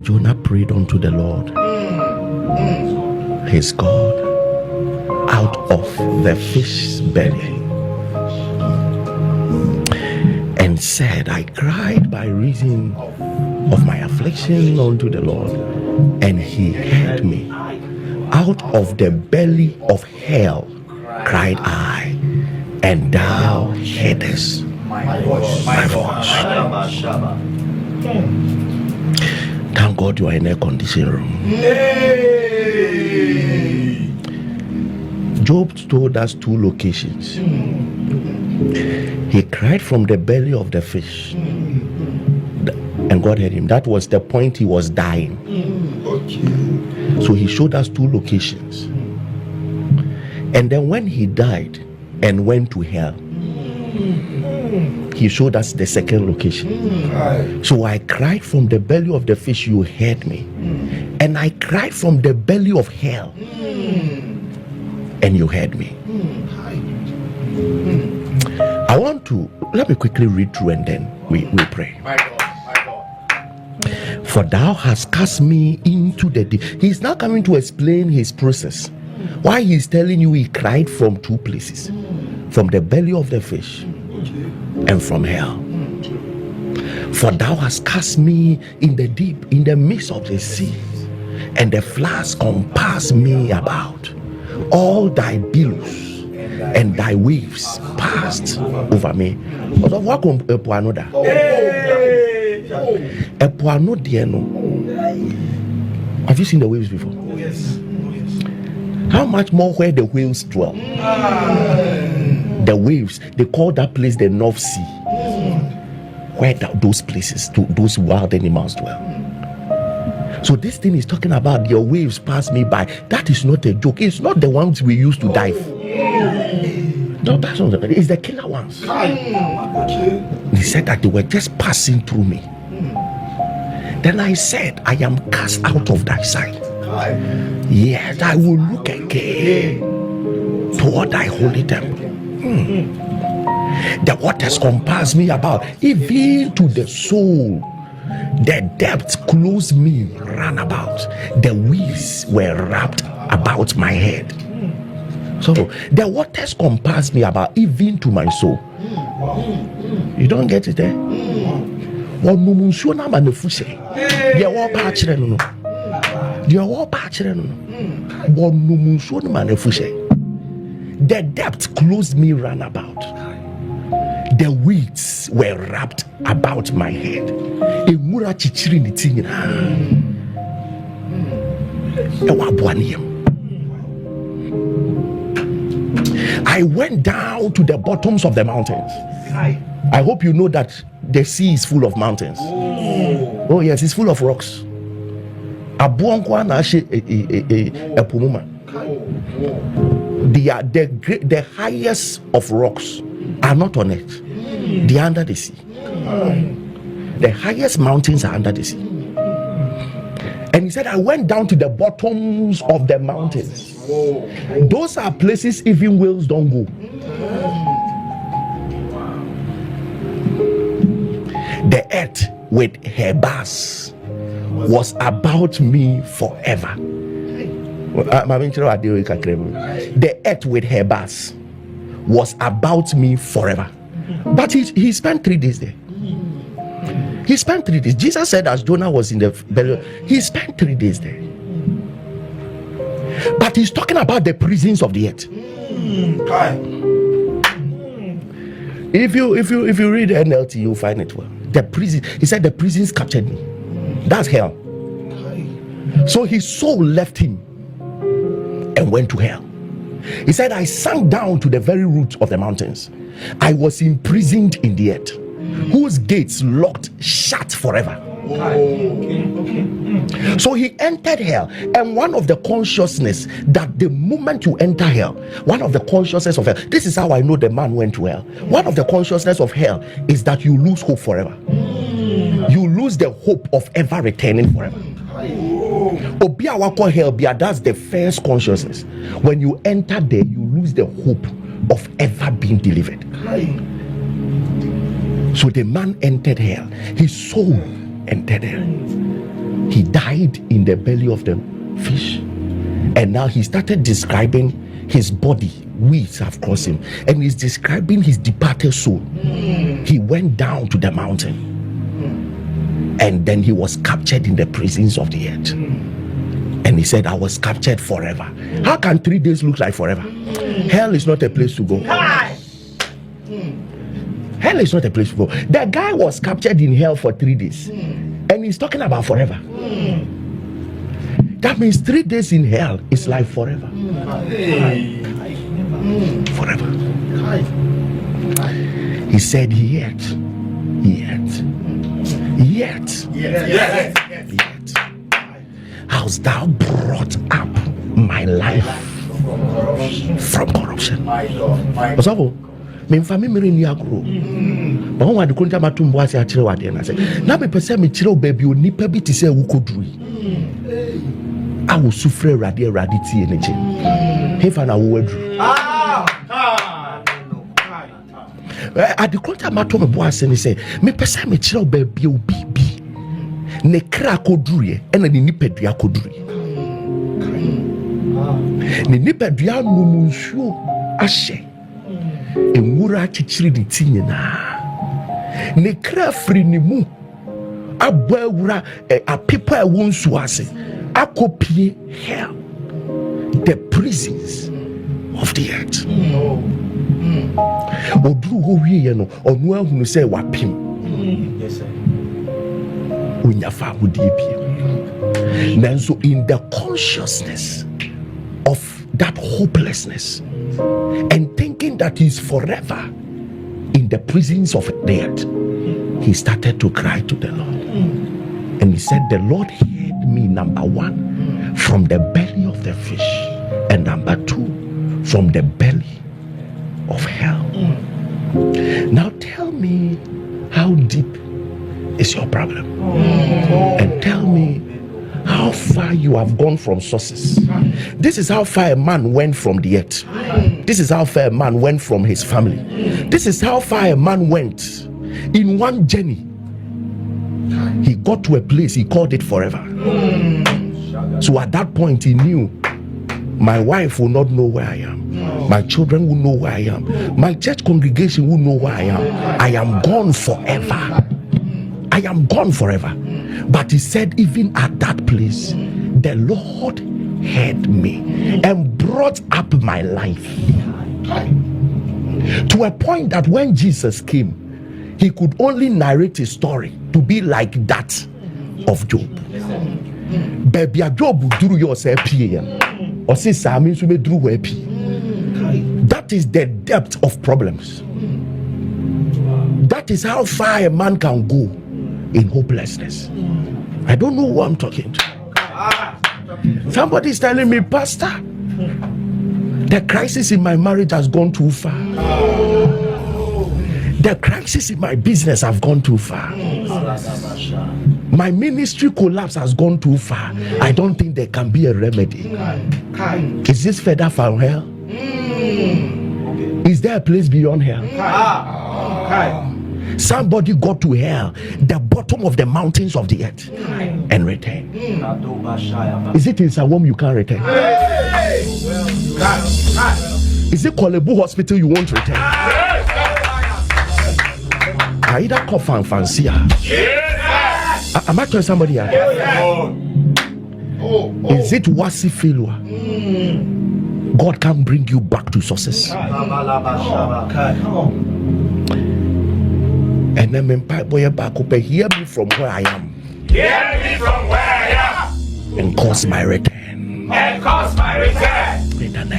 Jonah prayed unto the Lord, his God, out of the fish's belly, and said, I cried by reason of my affliction unto the Lord, and he heard me. Out of the belly of hell cried I, and thou heardest my voice. Thank God you are in a condition room. Job told us 2 locations. He cried from the belly of the fish, and God heard him. That was the point he was dying. So he showed us 2 locations. And then when he died and went to hell, he showed us the second location. So I cried from the belly of the fish, you heard me. And I cried from the belly of hell, and you heard me. I want to, let me quickly read through and then we pray. For thou hast cast me into the deep. He's now coming to explain his process. Why he's telling you he cried from 2 places, from the belly of the fish and from hell. For thou hast cast me in the deep, in the midst of the sea, and the floods compassed me about. All thy billows and thy waves passed over me. Have you seen the waves before? Yes. How much more where the whales dwell? The waves, they call that place the North Sea, where those places, those wild animals dwell. So this thing is talking about your waves pass me by. That is not a joke. It's not the ones we used to dive. No, that's not the, it's the killer ones. He said that they were just passing through me. Then I said, I am cast out of thy sight. Yes, I will look again toward thy holy temple. The waters compassed me about, even to the soul. The depths closed me round about. The weeds were wrapped about my head. So the waters compassed me about, even to my soul. You don't get it there? The depth closed me round about. The weeds were wrapped about my head. I went down to the bottoms of the mountains. I hope you know that the sea is full of mountains. Oh yes, it's full of rocks. The highest of rocks are not on it. They are under the sea. The highest mountains are under the sea. And he said, I went down to the bottoms of the mountains. Those are places even whales don't go. The earth with her bars was about me forever. The earth with her bars was about me forever. But he spent 3 days there. He spent 3 days. Jesus said as Jonah was in the belly, he spent 3 days there. But he's talking about the prisons of the earth. If you read NLT, you'll find it well. The prison, he said the prisons captured me. That's hell. So his soul left him and went to hell. He said, I sank down to the very root of the mountains. I was imprisoned in the earth, whose gates locked shut forever. So he entered hell, and one of the consciousness that the moment you enter hell, one of the consciousness of hell, this is how I know the man went to hell. One of the consciousness of hell is that you lose hope forever. You lose the hope of ever returning forever. Hell, that's the first consciousness. When you enter there, you lose the hope of ever being delivered. So the man entered hell. His soul entered hell. He died. died in the belly of the fish. And now he started describing his body. Weeds have crossed him, and he's describing his departed soul. He went down to the mountain, and then he was captured in the prisons of the earth. And he said, I was captured forever. How can 3 days look like forever? Hell is not a place to go. Hell is not a place to go. The guy was captured in hell for 3 days, and he's talking about forever. That means 3 days in hell is like forever. Forever. He said, yet hast thou brought up my life from corruption. Osavo, me mfami miri ni agro. Ba won ade kunta matumbo ase a kire wade na se. Na be pese me kire obabi onipa bi ti se wukoduru. I will suffer radiati energy. If I will withdraw. At the quarter, my Tom boys and he said, me pesa me chill baby obibi. Ne crack oduri, and a nipedria koduri. Ne nipedria mumushu ashe. E mura chichiri di tinyana. Ne crack free ni mu. Abwura a people a won suase. Akopie hell, the prisons of the earth. Oduru ho wie no onu ahunu say wapim. Yes sir. Unyafa hudie bi. Nanso in the consciousness of that hopelessness and thinking that he's forever in the prisons of the earth, he started to cry to the Lord. And he said, the Lord heard me, number one, from the belly of the fish, and number two, from the belly of hell. Now tell me, how deep is your problem? And tell me how far you have gone from sources. This is how far a man went from the earth. This is how far a man went from his family. This is how far a man went in one journey. He got to a place, he called it forever. So at that point he knew, my wife will not know where I am. My children will know where I am. My church congregation will know where I am. I am gone forever. I am gone forever. But he said, even at that place, the Lord heard me and brought up my life to a point that when Jesus came, he could only narrate his story to be like that of Job. Baby, Job drew yourself here. Or say Sami drew happy. That is the depth of problems. That is how far a man can go in hopelessness. I don't know who I'm talking to. Somebody is telling me, Pastor, the crisis in my marriage has gone too far. The crisis in my business have gone too far. My ministry collapse has gone too far. I don't think there can be a remedy. Is this further from hell? Is there a place beyond hell? Somebody got to hell, the bottom of the mountains of the earth, and returned. Is it in Sawam you can't return? Is it Kolebu Hospital you won't return? I either call fancy. Am I telling somebody here? Is it Wasi failure? God can bring you back to sources. And then boy back up, hear me from where I am. Hear me from where I am. And cause my return. And cause my return. In the name